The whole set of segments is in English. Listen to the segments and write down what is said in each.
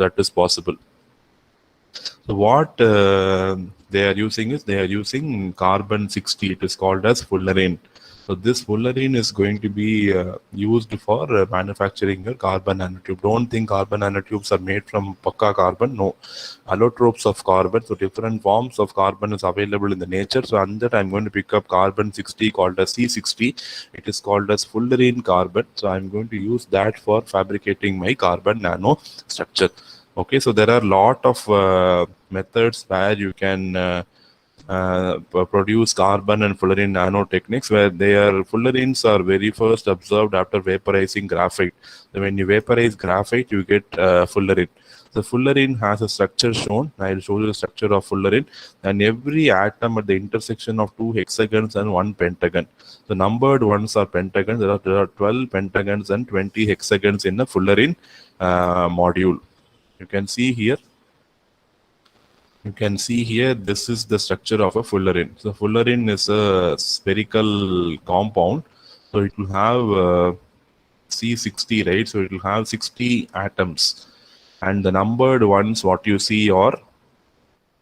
That is possible. So what they are using is, they are using carbon 60. It is called as fullerene. So this fullerene is going to be used for manufacturing your carbon nanotube. Don't think carbon nanotubes are made from pakka carbon. No, allotropes of carbon. So different forms of carbon is available in the nature. So on that I'm going to pick up carbon 60 called as C60. It is called as fullerene carbon. So I'm going to use that for fabricating my carbon nano structure. Okay, so there are a lot of methods where you can produce carbon and fullerene nanotechniques, where fullerenes are very first observed after vaporizing graphite. So when you vaporize graphite, you get fullerene. The fullerene has a structure shown. I will show you the structure of fullerene. And every atom at the intersection of two hexagons and one pentagon. The numbered ones are pentagons. There are 12 pentagons and 20 hexagons in a fullerene module. You can see here. This is the structure of a fullerene. So fullerene is a spherical compound. So it will have C60, right? So it will have 60 atoms. And the numbered ones, what you see are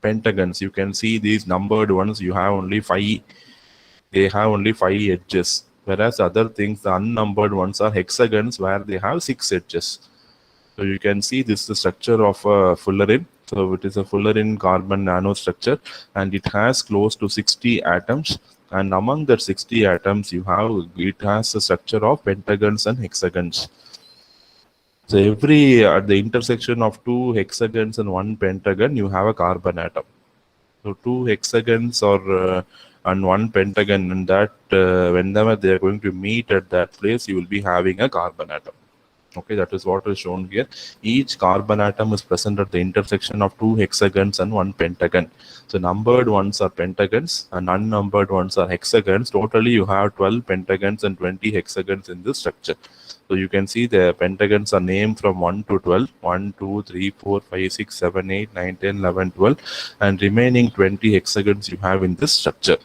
pentagons. You can see these numbered ones, you have only 5. They have only 5 edges. Whereas other things, the unnumbered ones are hexagons where they have 6 edges. So you can see this is the structure of a fullerene. So it is a fullerene carbon nanostructure, and it has close to 60 atoms. And among the 60 atoms, it has a structure of pentagons and hexagons. So at the intersection of two hexagons and one pentagon, you have a carbon atom. So two hexagons and one pentagon, and that whenever they are going to meet at that place, you will be having a carbon atom. Okay, that is what is shown here. Each carbon atom is present at the intersection of two hexagons and one pentagon. So numbered ones are pentagons and unnumbered ones are hexagons. Totally you have 12 pentagons and 20 hexagons in this structure. So you can see the pentagons are named from 1 to 12. 1, 2, 3, 4, 5, 6, 7, 8, 9, 10, 11, 12. And remaining 20 hexagons you have in this structure.